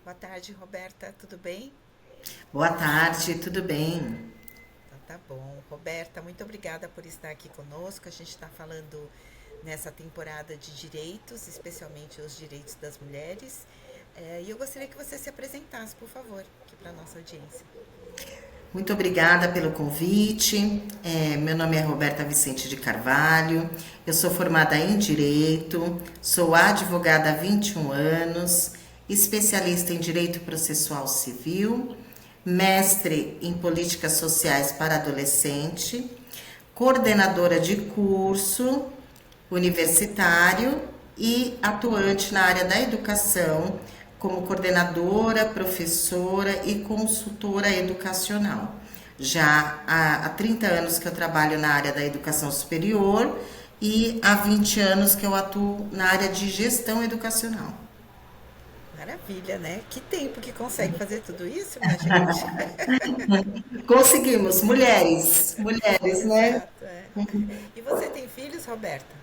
Boa tarde, Roberta, tudo bem? Boa tarde, tudo bem? Então tá bom. Roberta, muito obrigada por estar aqui conosco. A gente está falando nessa temporada de direitos, especialmente os direitos das mulheres. E eu gostaria que você se apresentasse, por favor, aqui para a nossa audiência. Muito obrigada pelo convite. Meu nome é Roberta Vicente de Carvalho, eu sou formada em Direito, sou advogada há 21 anos, especialista em Direito Processual Civil, mestre em Políticas Sociais para Adolescente, coordenadora de curso universitário e atuante na área da educação, como coordenadora, professora e consultora educacional. Já há 30 anos que eu trabalho na área da educação superior e há 20 anos que eu atuo na área de gestão educacional. Maravilha, né? Que tempo que consegue fazer tudo isso, minha gente? Conseguimos, mulheres, mulheres, né? Exato, é. E você tem filhos, Roberta?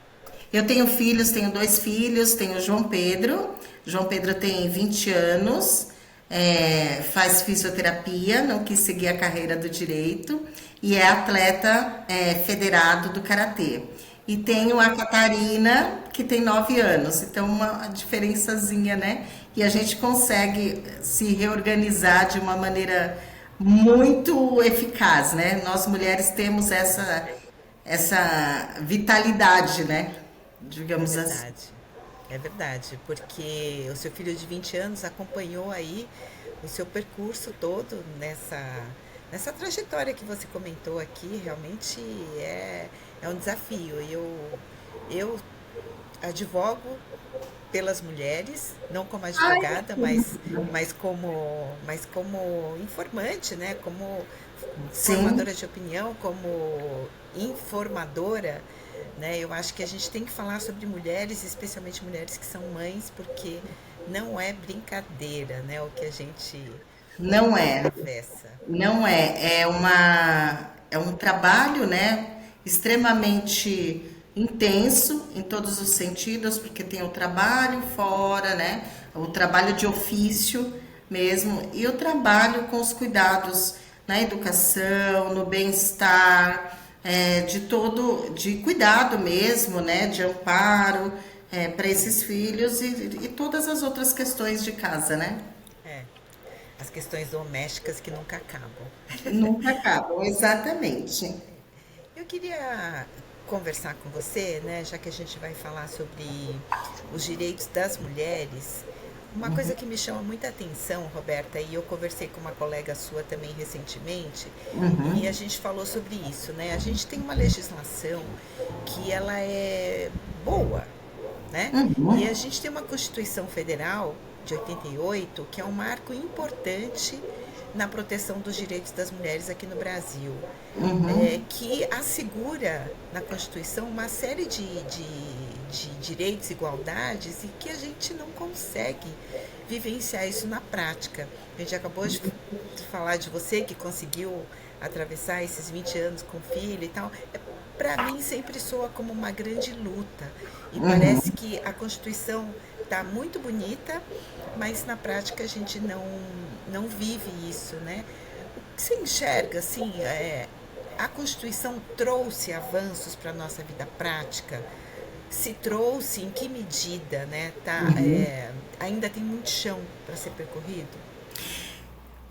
Eu tenho filhos, tenho dois filhos, tenho o João Pedro. João Pedro tem 20 anos, faz fisioterapia, não quis seguir a carreira do direito e é atleta federado do karatê. E tenho a Catarina, que tem 9 anos, então uma diferençazinha, né? E a gente consegue se reorganizar de uma maneira muito eficaz, né? Nós mulheres temos essa vitalidade, né? É Digamos assim. verdade. É verdade, porque o seu filho de 20 anos acompanhou aí o seu percurso todo nessa trajetória que você comentou aqui, realmente é um desafio. Eu advogo pelas mulheres, não como advogada, mas como informante, né? Como Sim, formadora de opinião, como informadora, né? Eu acho que a gente tem que falar sobre mulheres, especialmente mulheres que são mães, porque não é brincadeira, né? O que não a gente é, atravessa. não é, é um trabalho, né, extremamente intenso em todos os sentidos, porque tem o trabalho fora, né, o trabalho de ofício mesmo e o trabalho com os cuidados na educação, no bem-estar, de todo, de cuidado mesmo, né, de amparo para esses filhos e todas as outras questões de casa, né? É, as questões domésticas que nunca acabam. Nunca acabam, exatamente. Eu queria conversar com você, né, já que a gente vai falar sobre os direitos das mulheres. Uma coisa que me chama muita atenção, Roberta, e eu conversei com uma colega sua também recentemente, e a gente falou sobre isso, né? A gente tem uma legislação que ela é boa, né? E a gente tem uma Constituição Federal de 88 que é um marco importante na proteção dos direitos das mulheres aqui no Brasil, que assegura na Constituição uma série de direitos e igualdades e que a gente não consegue vivenciar isso na prática. A gente acabou de falar de você que conseguiu atravessar esses 20 anos com filho e tal. Para mim sempre soa como uma grande luta e parece que a Constituição está muito bonita, mas na prática a gente não vive isso, né? O que você enxerga, assim, a Constituição trouxe avanços para a nossa vida prática? Se trouxe, em que medida, né? Ainda tem muito chão para ser percorrido?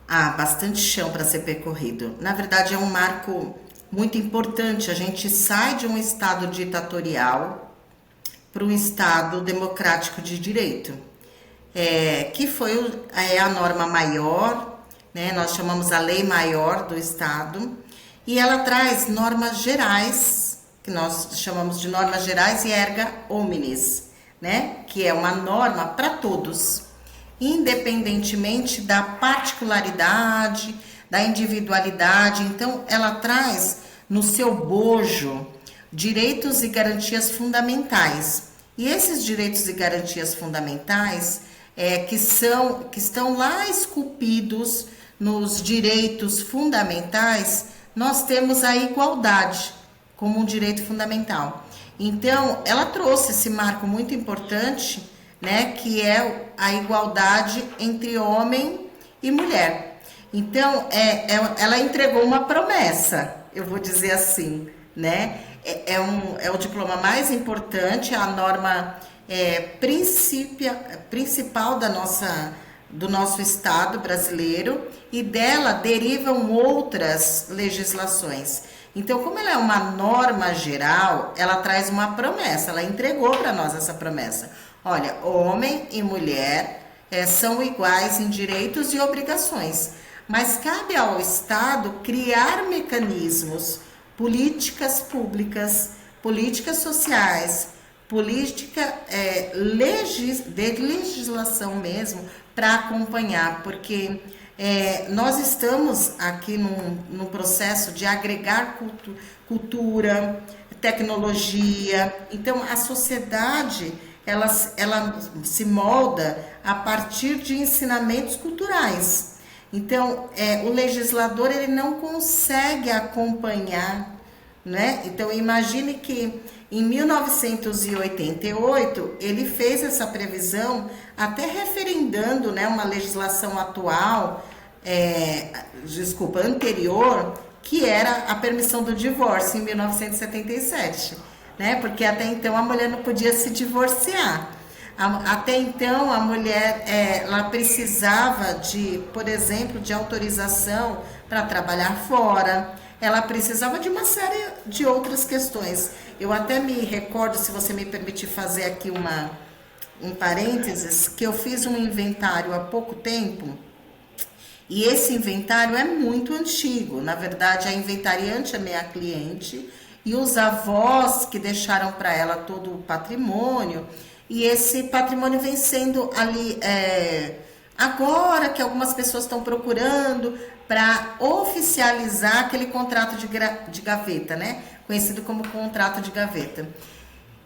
Há bastante chão para ser percorrido. Na verdade, é um marco muito importante. A gente sai de um estado ditatorial para um estado democrático de direito, que foi a norma maior, né? Nós chamamos a lei maior do estado, e ela traz normas gerais, que nós chamamos de normas gerais e erga omnes, né? Que é uma norma para todos, independentemente da particularidade, da individualidade. Então, ela traz no seu bojo direitos e garantias fundamentais. E esses direitos e garantias fundamentais que estão lá esculpidos nos direitos fundamentais, nós temos a igualdade como um direito fundamental. Então, ela trouxe esse marco muito importante né, que é a igualdade entre homem e mulher. Então, ela entregou uma promessa, eu vou dizer assim, né? É o diploma mais importante, a norma principal do nosso Estado brasileiro, e dela derivam outras legislações. Então, como ela é uma norma geral, ela traz uma promessa, ela entregou para nós essa promessa. Olha, homem e mulher são iguais em direitos e obrigações, mas cabe ao Estado criar mecanismos, políticas públicas, políticas sociais, política de legislação mesmo, para acompanhar, porque nós estamos aqui num processo de agregar cultura, tecnologia. Então, a sociedade ela se molda a partir de ensinamentos culturais. Então, o legislador ele não consegue acompanhar, né? Então, imagine que em 1988 ele fez essa previsão, até referendando, né, uma legislação atual, anterior, que era a permissão do divórcio em 1977, né? Porque até então a mulher não podia se divorciar. Até então a mulher ela precisava de, por exemplo, de autorização para trabalhar fora. Ela precisava de uma série de outras questões. Eu até me recordo, se você me permitir fazer aqui um parênteses, que eu fiz um inventário há pouco tempo, e esse inventário é muito antigo. Na verdade, a inventariante é minha cliente, e os avós que deixaram para ela todo o patrimônio, e esse patrimônio vem sendo ali, agora que algumas pessoas estão procurando para oficializar aquele contrato de gaveta, né? Conhecido como contrato de gaveta.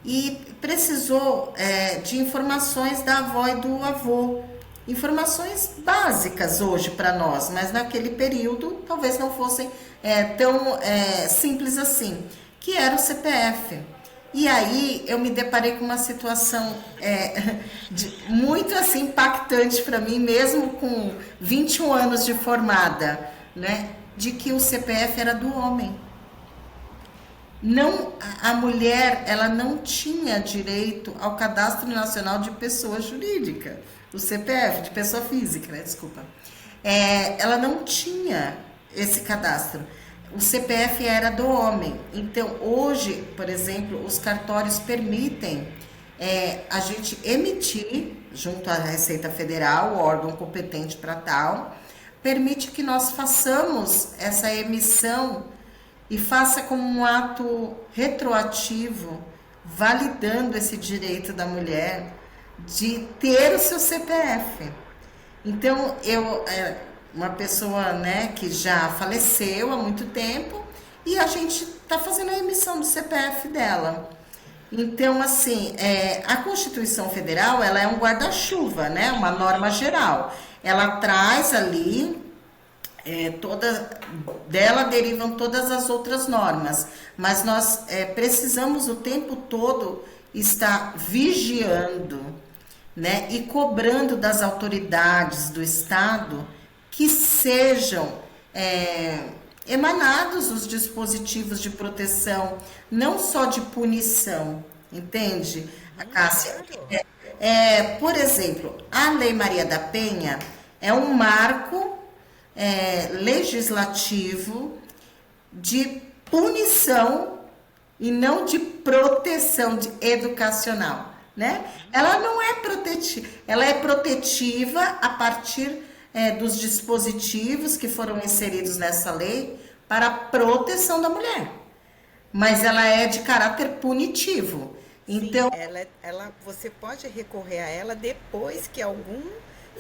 E precisou de informações da avó e do avô. Informações básicas hoje para nós, mas naquele período talvez não fossem tão simples assim, que era o CPF. E aí eu me deparei com uma situação muito assim impactante para mim, mesmo com 21 anos de formada, né? De que o CPF era do homem. Não, a mulher ela não tinha direito ao Cadastro Nacional de Pessoa Jurídica, o CPF, de pessoa física, né? Desculpa. Ela não tinha esse cadastro. O CPF era do homem. Então, hoje, por exemplo, os cartórios permitem a gente emitir, junto à Receita Federal, o órgão competente para tal, permite que nós façamos essa emissão e faça como um ato retroativo, validando esse direito da mulher de ter o seu CPF. Então, uma pessoa, né, que já faleceu há muito tempo, e a gente está fazendo a emissão do CPF dela. Então, assim, a Constituição Federal, ela é um guarda-chuva, né, uma norma geral. Ela traz ali, dela derivam todas as outras normas, mas nós precisamos o tempo todo estar vigiando, né, e cobrando das autoridades do Estado que sejam emanados os dispositivos de proteção, não só de punição, entende, Cássia? Por exemplo, a Lei Maria da Penha é um marco legislativo de punição e não de proteção educacional, né? Ela não é protetiva, ela é protetiva a partir dos dispositivos que foram inseridos nessa lei para a proteção da mulher, mas ela é de caráter punitivo. Então, sim, você pode recorrer a ela depois que algum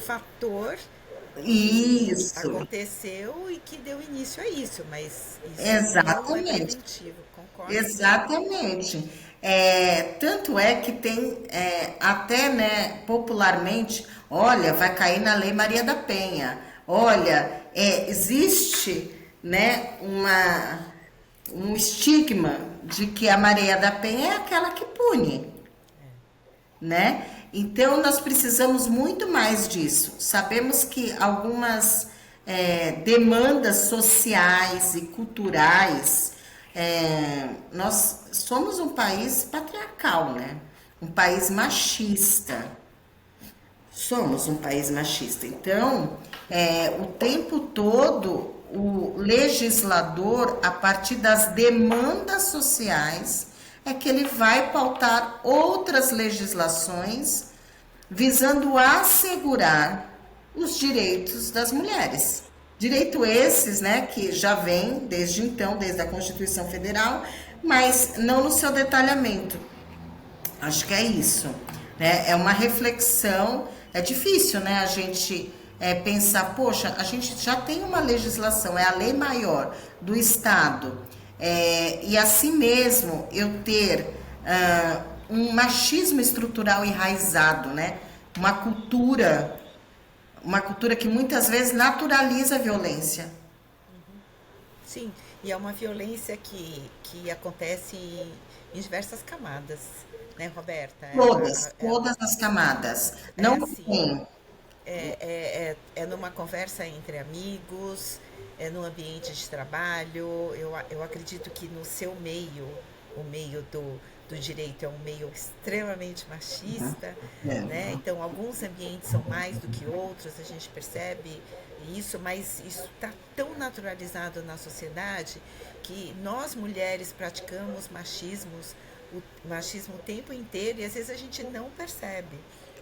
fator aconteceu e que deu início a isso, mas isso não é preventivo, concordo? Exatamente. Tanto é que tem até, né, popularmente, olha, vai cair na Lei Maria da Penha. Olha, existe, né, um estigma de que a Maria da Penha é aquela que pune, né? Então, nós precisamos muito mais disso. Sabemos que algumas demandas sociais e culturais, nós somos um país patriarcal, né? Um país machista. Somos um país machista. Então, o tempo todo, o legislador, a partir das demandas sociais, é que ele vai pautar outras legislações visando assegurar os direitos das mulheres. Direito esses, né, que já vem desde então, desde a Constituição Federal, mas não no seu detalhamento. Acho que é isso, né? É uma reflexão, é difícil, né? A gente pensar, poxa, a gente já tem uma legislação, é a lei maior do Estado, e assim mesmo eu ter um machismo estrutural enraizado, né? Uma cultura que muitas vezes naturaliza a violência. Sim, e é uma violência que acontece em diversas camadas, né, Roberta? Todas as camadas. É Não assim, tem. é numa conversa entre amigos, é no ambiente de trabalho. Eu acredito que no seu meio, o meio do direito é um meio extremamente machista, né? Então, alguns ambientes são mais do que outros, a gente percebe isso, mas isso está tão naturalizado na sociedade que nós mulheres praticamos machismo o tempo inteiro e às vezes a gente não percebe,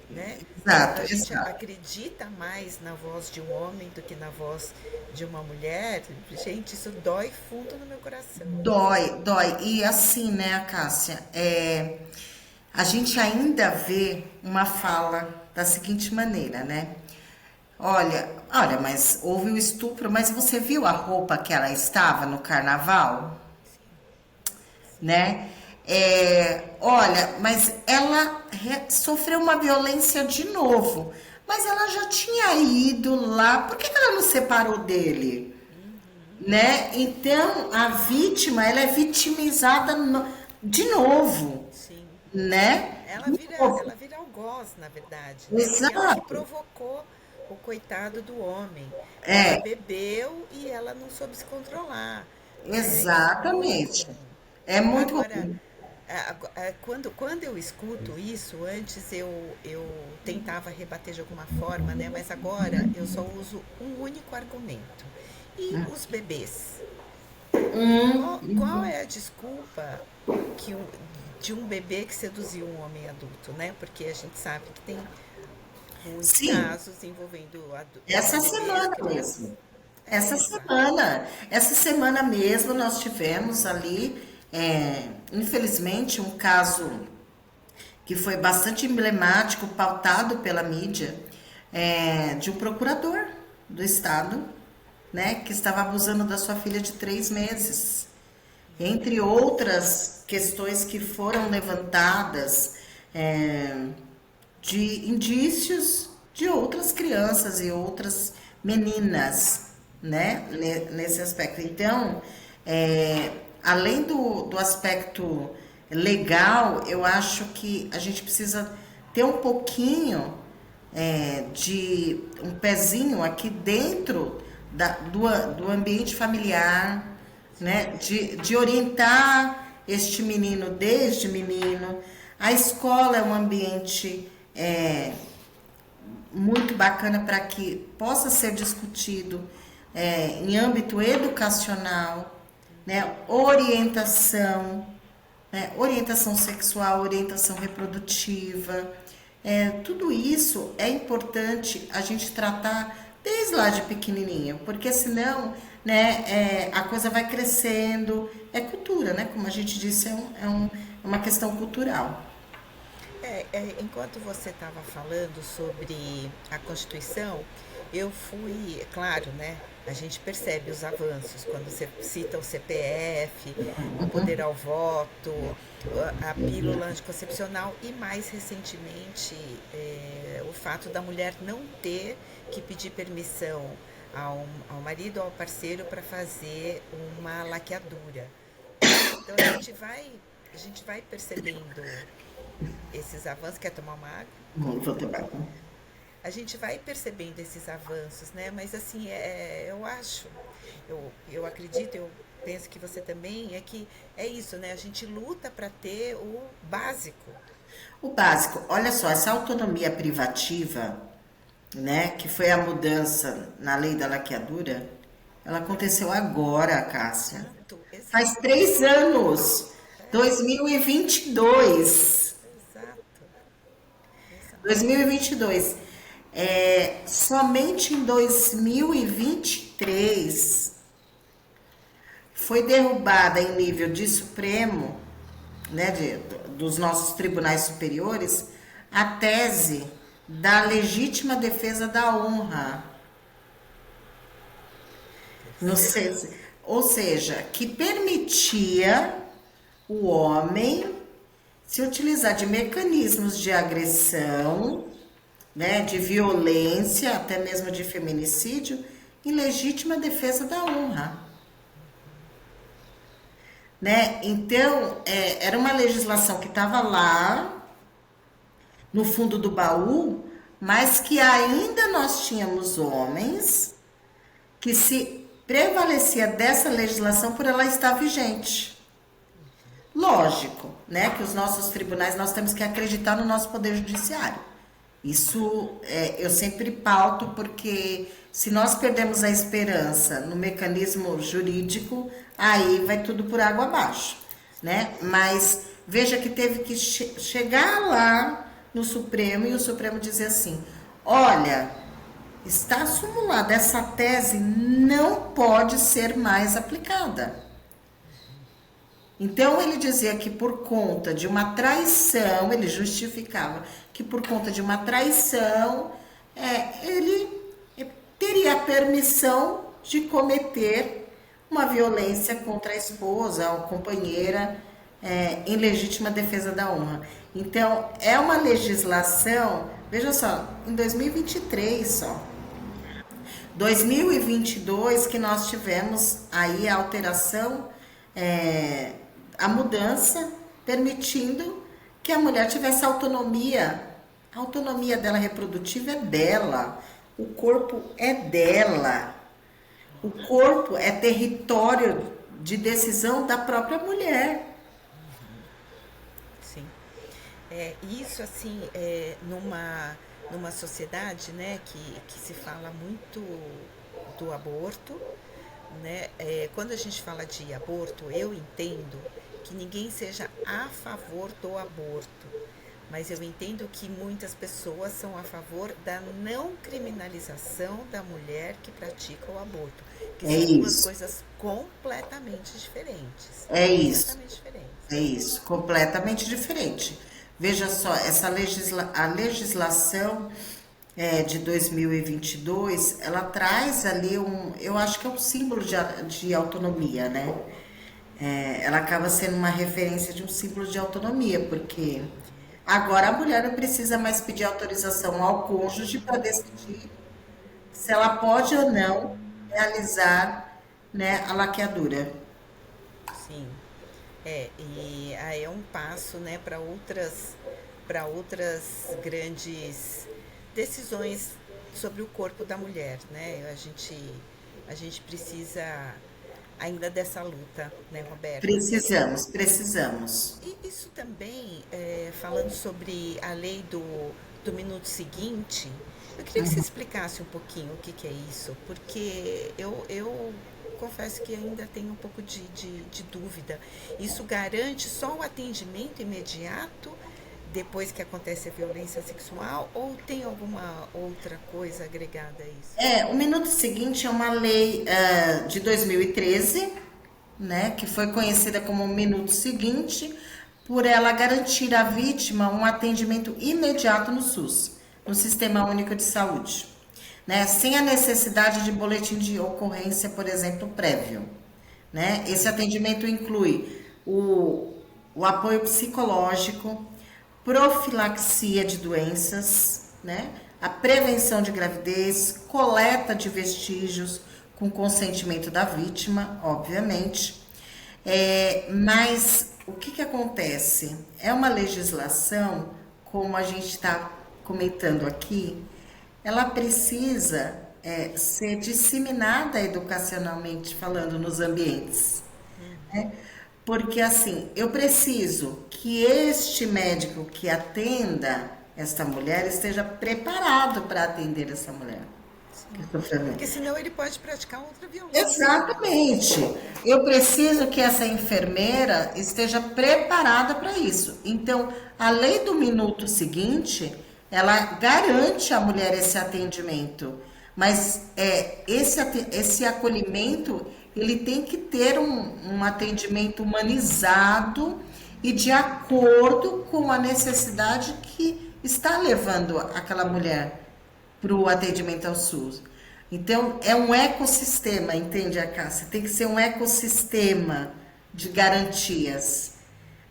né? Exato, A gente exato. acredita mais na voz de um homem do que na voz de uma mulher. Gente, isso dói fundo no meu coração. Dói, dói. E assim, né, Cássia, a gente ainda vê uma fala da seguinte maneira, né? Olha, mas houve o estupro, mas você viu a roupa que ela estava no carnaval, Sim, né? Olha, mas ela sofreu uma violência de novo, mas ela já tinha ido lá, por que que ela não separou dele? Né? Então, a vítima, ela é vitimizada de novo, sim. né? De Ela novo. vira algoz, na verdade, né? Porque ela que Exato. provocou o coitado do homem. Ela É, bebeu e ela não soube se controlar, né? Isso é muito exatamente. comum. É muito Agora, ruim. quando eu escuto isso, antes eu tentava rebater de alguma forma, né? Mas agora eu só uso um único argumento. E os bebês? Qual é a desculpa que de um bebê que seduziu um homem adulto, né? Porque a gente sabe que tem muitos Sim, casos envolvendo essa bebês, semana crianças. mesmo. Essa Exato. semana. Essa semana mesmo nós tivemos ali, infelizmente, um caso que foi bastante emblemático, pautado pela mídia, de um procurador do estado, né, que estava abusando da sua filha de 3 meses. Entre outras questões que foram levantadas, é, de indícios de outras crianças e outras meninas, né, nesse aspecto. Então, além do aspecto legal, eu acho que a gente precisa ter um pouquinho de um pezinho aqui dentro do ambiente familiar, Sim, né? De orientar este menino desde menino. A escola é um ambiente muito bacana para que possa ser discutido em âmbito educacional, né? Orientação sexual, orientação reprodutiva. Tudo isso é importante a gente tratar desde lá de pequenininho, porque senão, né, a coisa vai crescendo. É cultura, né? Como a gente disse, é uma questão cultural. enquanto você estava falando sobre a Constituição, eu fui, claro, né? A gente percebe os avanços quando você cita o CPF, o poder ao voto, a pílula anticoncepcional e, mais recentemente, o fato da mulher não ter que pedir permissão ao marido ou ao parceiro para fazer uma laqueadura, né? Então a gente vai percebendo esses avanços. Quer tomar uma água? Vou ter A gente vai percebendo esses avanços, né? Mas assim, eu acho, eu acredito, eu penso que você também, é que é isso, né? A gente luta para ter o básico. o básico. Olha só, essa autonomia privativa, né, que foi a mudança na lei da laqueadura, ela aconteceu agora, Cássia. Exato, Faz exato, 3 anos, 2022. exato, exato. 2022. Somente em 2023 foi derrubada em nível de Supremo, né, dos nossos tribunais superiores, a tese da legítima defesa da honra. No, ou seja, que permitia o homem se utilizar de mecanismos de agressão, né, de violência, até mesmo de feminicídio, em legítima defesa da honra. Né? Então, era uma legislação que estava lá, no fundo do baú, mas que ainda nós tínhamos homens que se prevalecia dessa legislação por ela estar vigente. Lógico, né, que os nossos tribunais, nós temos que acreditar no nosso poder judiciário. Isso eu sempre pauto, porque se nós perdemos a esperança no mecanismo jurídico, aí vai tudo por água abaixo, né? Mas veja que teve que chegar lá no Supremo e o Supremo dizer assim: olha, está acumulada, essa tese não pode ser mais aplicada. Então ele dizia que por conta de uma traição, ele justificava que por conta de uma traição, ele teria a permissão de cometer uma violência contra a esposa ou companheira em legítima defesa da honra. Então é uma legislação, veja só, em 2023 só. 2022 que nós tivemos aí a alteração, a mudança, permitindo que a mulher tivesse autonomia. A autonomia dela reprodutiva é dela. O corpo é dela. O corpo é território de decisão da própria mulher. Sim. Isso, assim, numa sociedade, né, que se fala muito do aborto, né? Quando a gente fala de aborto, eu entendo que ninguém seja a favor do aborto, mas eu entendo que muitas pessoas são a favor da não criminalização da mulher que pratica o aborto, que são duas coisas completamente diferentes. Completamente diferentes. Completamente diferente. Veja só, a legislação de 2022, ela traz ali eu acho que é um símbolo de autonomia, né? Ela acaba sendo uma referência de um símbolo de autonomia, porque agora a mulher não precisa mais pedir autorização ao cônjuge para decidir se ela pode ou não realizar, né, a laqueadura. Sim. E aí é um passo, né, para outras grandes decisões sobre o corpo da mulher, né? A gente precisa ainda dessa luta, né, Roberta? Precisamos. E isso também, falando sobre a lei do minuto seguinte, eu queria que você explicasse um pouquinho o que é isso, porque eu confesso que ainda tenho um pouco de dúvida. Isso garante só o atendimento imediato depois que acontece a violência sexual, ou tem alguma outra coisa agregada a isso? O minuto seguinte é uma lei de 2013, né, que foi conhecida como minuto seguinte, por ela garantir à vítima um atendimento imediato no SUS, no Sistema Único de Saúde, né, sem a necessidade de boletim de ocorrência, por exemplo, prévio, né? Esse atendimento inclui o apoio psicológico, profilaxia de doenças, né? A prevenção de gravidez, coleta de vestígios com consentimento da vítima, obviamente. Mas o que acontece? É uma legislação como a gente está comentando aqui, ela precisa ser disseminada educacionalmente falando nos ambientes, né? Porque assim, eu preciso que este médico que atenda esta mulher esteja preparado para atender essa mulher que sofreu Porque violência. senão ele pode praticar outra violência, né? Exatamente. Eu preciso que essa enfermeira esteja preparada para isso. Então, a lei do minuto seguinte, ela garante à mulher esse atendimento. Mas esse acolhimento, ele tem que ter um atendimento humanizado e de acordo com a necessidade que está levando aquela mulher para o atendimento ao SUS. Então, é um ecossistema, entende, Cássia? Tem que ser um ecossistema de garantias,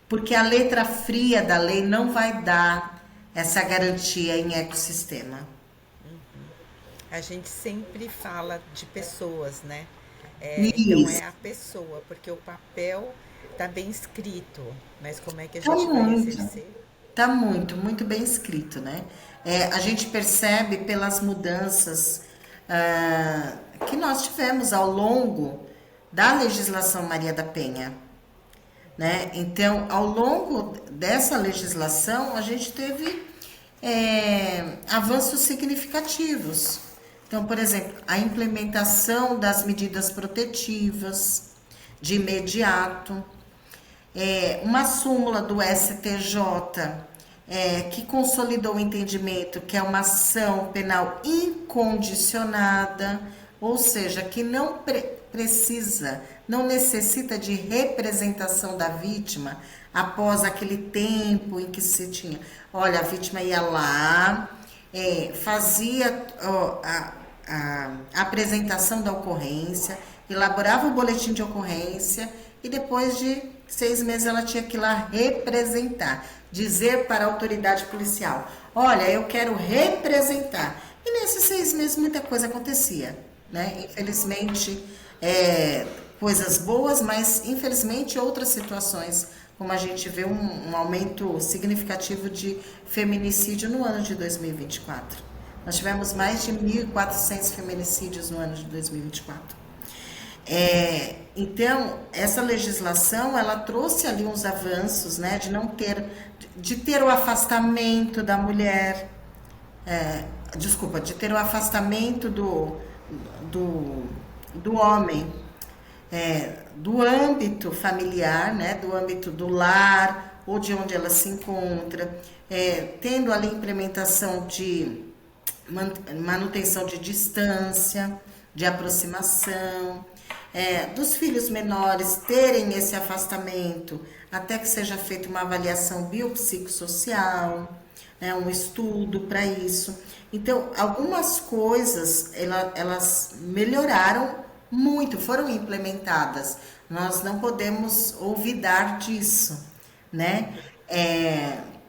porque a letra fria da lei não vai dar essa garantia em ecossistema. A gente sempre fala de pessoas, né? Então Isso, é a pessoa, porque o papel está bem escrito, mas como é que a tá gente vai muito, exercer? tá muito, muito bem escrito, né? A gente percebe pelas mudanças que nós tivemos ao longo da legislação Maria da Penha, né? Então, ao longo dessa legislação, a gente teve avanços significativos. Então, por exemplo, a implementação das medidas protetivas de imediato, uma súmula do STJ que consolidou o entendimento que é uma ação penal incondicionada, ou seja, que não precisa, não necessita de representação da vítima após aquele tempo em que se tinha. Olha, a vítima ia lá, fazia a apresentação da ocorrência, elaborava o boletim de ocorrência e depois de 6 meses ela tinha que ir lá representar, dizer para a autoridade policial, olha, eu quero representar. E nesses 6 meses muita coisa acontecia, né? Infelizmente, coisas boas, mas infelizmente outras situações, como a gente vê um aumento significativo de feminicídio no ano de 2024. Nós tivemos mais de 1.400 feminicídios no ano de 2024. Então, essa legislação, ela trouxe ali uns avanços, né, de ter o afastamento da mulher, de ter o afastamento do homem, do âmbito familiar, né, do âmbito do lar, ou de onde ela se encontra, tendo ali implementação de manutenção de distância, de aproximação, dos filhos menores terem esse afastamento até que seja feita uma avaliação biopsicossocial, né, um estudo para isso. Então, algumas coisas elas melhoraram muito, foram implementadas. Nós não podemos olvidar disso, né?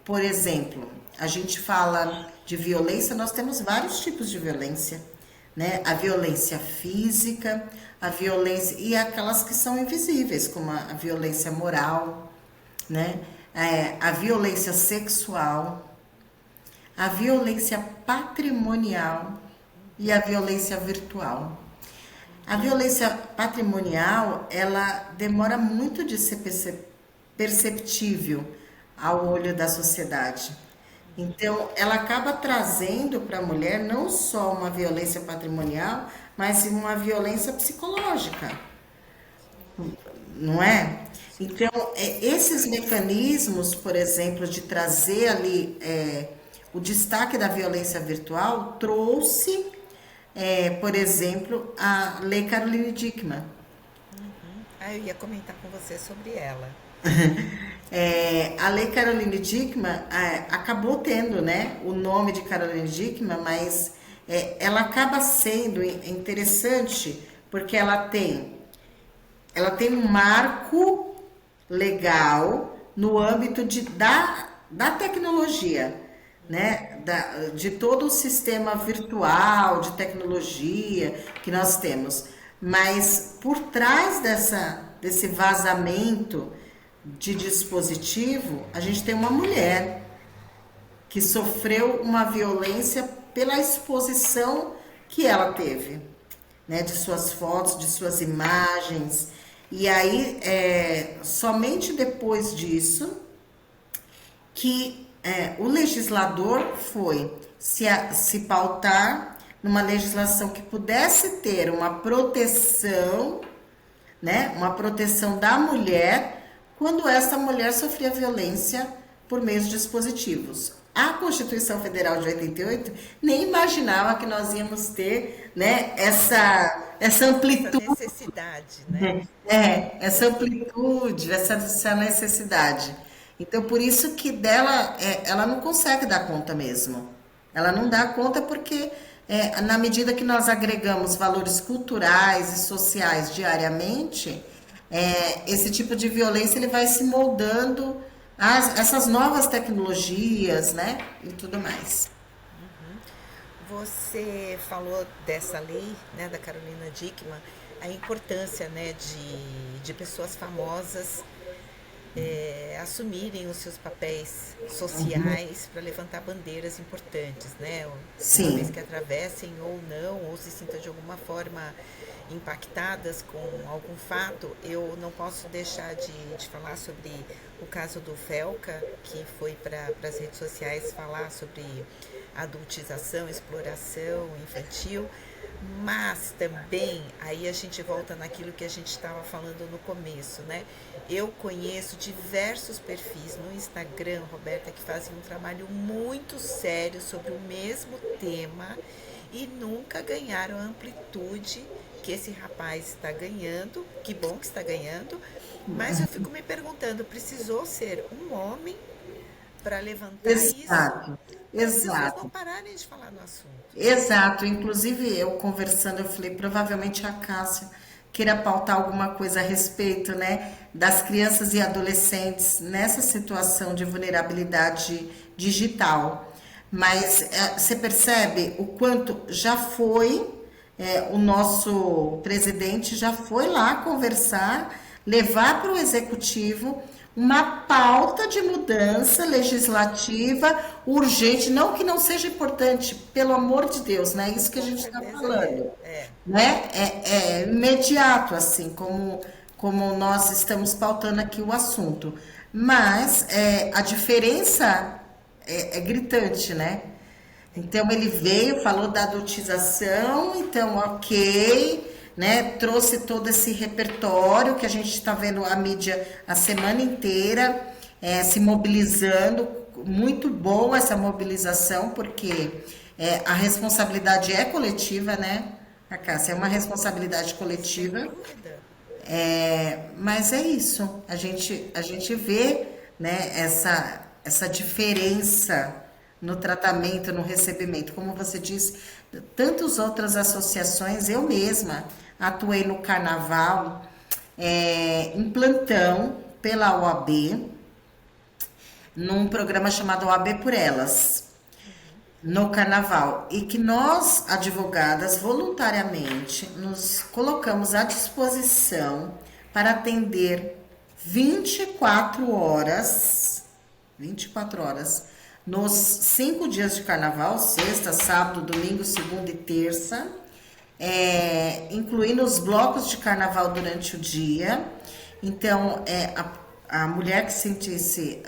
Por exemplo, a gente fala de violência, nós temos vários tipos de violência, né? A violência física, a violência e aquelas que são invisíveis, como a violência moral, né? A violência sexual, a violência patrimonial e a violência virtual. A violência patrimonial, ela demora muito de ser perceptível ao olho da sociedade. Então, ela acaba trazendo para a mulher não só uma violência patrimonial, mas uma violência psicológica, não é? Então, esses mecanismos, por exemplo, de trazer ali o destaque da violência virtual, trouxe, por exemplo, a Lei Caroline Dickmann. Eu ia comentar com você sobre ela. A Lei Caroline Dickmann acabou tendo, né, o nome de Caroline Dickmann, mas ela acaba sendo interessante porque ela tem um marco legal no âmbito da tecnologia, né, de todo o sistema virtual, de tecnologia que nós temos. Mas por trás desse vazamento de dispositivo, a gente tem uma mulher que sofreu uma violência pela exposição que ela teve, né, de suas fotos, de suas imagens. E aí, somente depois disso, que o legislador foi se pautar numa legislação que pudesse ter uma proteção, né, uma proteção da mulher quando essa mulher sofria violência por meios de dispositivos. A Constituição Federal de 88 nem imaginava que nós íamos ter, né, essa amplitude. Essa necessidade, né? Essa amplitude, essa necessidade. Então, por isso que dela, ela não consegue dar conta mesmo. Ela não dá conta porque, na medida que nós agregamos valores culturais e sociais diariamente, esse tipo de violência ele vai se moldando essas novas tecnologias, né? E tudo mais. Você falou dessa lei, né, da Carolina Dickmann, a importância, né, de pessoas famosas assumirem os seus papéis sociais para levantar bandeiras importantes, né? Uma vez Sim. que atravessem ou não, ou se sintam de alguma forma impactadas com algum fato, eu não posso deixar de falar sobre o caso do Felca, que foi para as redes sociais falar sobre adultização, exploração infantil, mas também aí a gente volta naquilo que a gente estava falando no começo, né? Eu conheço diversos perfis no Instagram, Roberta, que fazem um trabalho muito sério sobre o mesmo tema e nunca ganharam a amplitude que esse rapaz está ganhando. Que bom que está ganhando, mas eu fico me perguntando, precisou ser um homem para levantar isso, Exato, para as pessoas não exato. pararem de falar no assunto. Exato, inclusive eu conversando, eu falei, provavelmente a Cássia queira pautar alguma coisa a respeito, né, das crianças e adolescentes nessa situação de vulnerabilidade digital. Mas você percebe o quanto já foi, o nosso presidente já foi lá conversar, levar para o executivo uma pauta de mudança legislativa urgente, não que não seja importante, pelo amor de Deus, né? Isso que a Com gente está certeza falando, é. né? É imediato, assim, como nós estamos pautando aqui o assunto. Mas a diferença é gritante, né? Então ele veio, falou da adultização, então ok, né? Trouxe todo esse repertório que a gente está vendo a mídia a semana inteira se mobilizando. Muito boa essa mobilização, porque a responsabilidade é coletiva, né? A Cássia, é uma responsabilidade Sem coletiva. dúvida. Mas é isso, a gente vê, né, essa diferença no tratamento, no recebimento. Como você disse, tantas outras associações, eu mesma atuei no carnaval, em plantão pela OAB, num programa chamado OAB por Elas, no carnaval, e que nós, advogadas, voluntariamente nos colocamos à disposição para atender 24 horas, 24 horas, nos 5 dias de carnaval, sexta, sábado, domingo, segunda e terça, incluindo os blocos de carnaval durante o dia. Então, a mulher que sentisse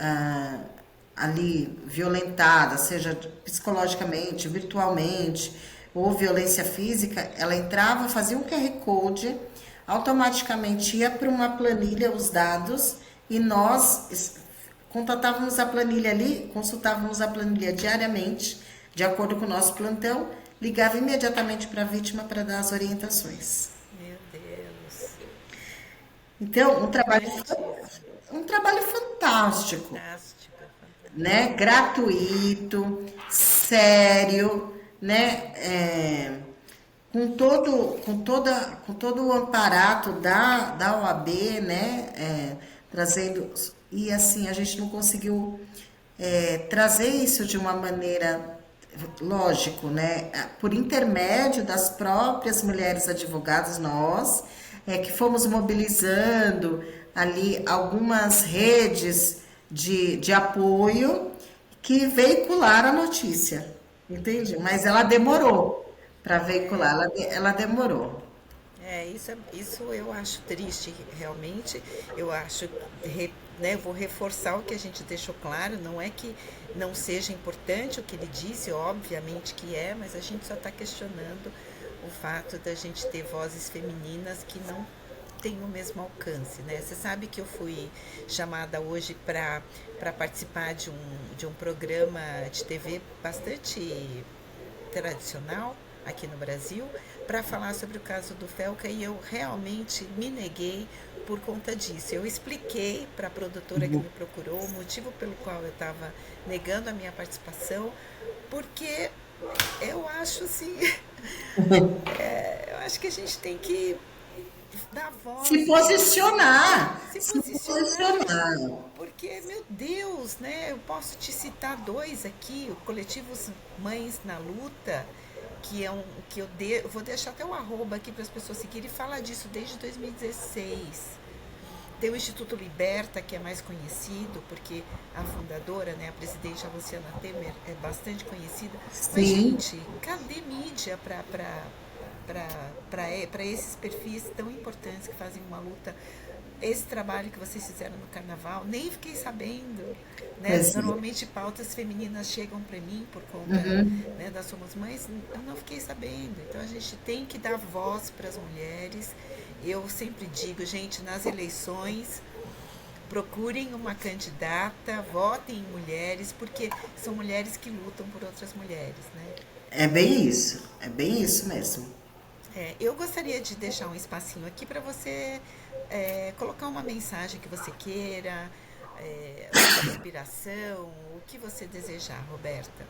ali violentada, seja psicologicamente, virtualmente ou violência física, ela entrava, fazia um QR Code, automaticamente ia para uma planilha os dados e nós contatávamos a planilha ali, consultávamos a planilha diariamente, de acordo com o nosso plantão, ligava imediatamente para a vítima para dar as orientações. Meu Deus. Então, Importantíssimo. um trabalho fantástico, Fantástico. Fantástico. né? Gratuito, sério, né? Com todo o amparato da OAB, né? Trazendo. E assim, a gente não conseguiu trazer isso de uma maneira, lógico, né? Por intermédio das próprias mulheres advogadas, nós, que fomos mobilizando ali algumas redes de apoio que veicular a notícia, entende? Mas ela demorou para veicular, ela demorou. Isso eu acho triste, realmente. Eu acho, né, eu vou reforçar o que a gente deixou claro. Não é que não seja importante o que ele disse, obviamente que é, mas a gente só está questionando o fato da gente ter vozes femininas que não têm o mesmo alcance, né? Você sabe que eu fui chamada hoje para participar de um programa de TV bastante tradicional aqui no Brasil para falar sobre o caso do Felca e eu realmente me neguei por conta disso. Eu expliquei para a produtora que me procurou o motivo pelo qual eu estava negando a minha participação, porque eu acho assim, eu acho que a gente tem que dar Se voz posicionar, se se posicionar. posicionar. Porque, meu Deus, né? Eu posso te citar dois aqui, o coletivo Mães na Luta, que é um que eu vou deixar até o arroba aqui para as pessoas seguirem, e fala disso desde 2016. Tem o Instituto Liberta, que é mais conhecido, porque a fundadora, né, a presidente, a Luciana Temer, é bastante conhecida. Mas, Sim, gente, cadê mídia para esses perfis tão importantes que fazem uma luta? Esse trabalho que vocês fizeram no carnaval, nem fiquei sabendo, né? pois é. Normalmente pautas femininas chegam para mim por conta, né, das Somos Mães, eu não fiquei sabendo. Então a gente tem que dar voz para as mulheres. Eu sempre digo, gente, nas eleições, procurem uma candidata, votem em mulheres, porque são mulheres que lutam por outras mulheres, né? É bem isso mesmo. Eu gostaria de deixar um espacinho aqui para você colocar uma mensagem que você queira, uma inspiração, o que você desejar, Roberta.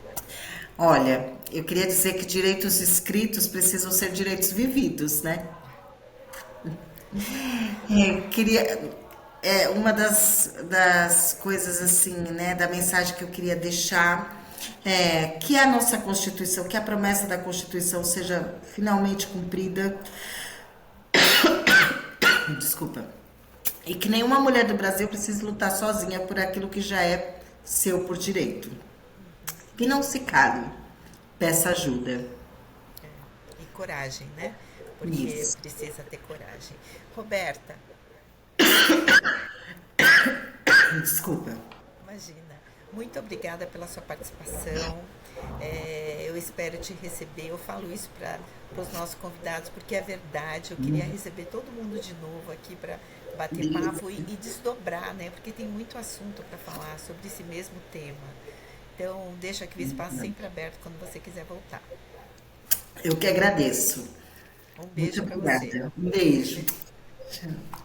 Olha, eu queria dizer que direitos escritos precisam ser direitos vividos, né? Queria, uma das coisas assim, né, da mensagem que eu queria deixar é que a nossa Constituição, que a promessa da Constituição seja finalmente cumprida, desculpa, e que nenhuma mulher do Brasil precise lutar sozinha por aquilo que já é seu por direito. Que não se cale, peça ajuda. E coragem, né? Porque Isso. precisa ter coragem. Roberta, Desculpa. imagina, muito obrigada pela sua participação. Eu espero te receber. Eu falo isso para os nossos convidados porque é verdade. Eu queria receber todo mundo de novo aqui para bater papo e desdobrar, né? Porque tem muito assunto para falar sobre esse mesmo tema. Então, deixo aqui o espaço sempre aberto quando você quiser voltar. Eu que agradeço. Um Muito beijo para você. obrigada. Um beijo. Tchau.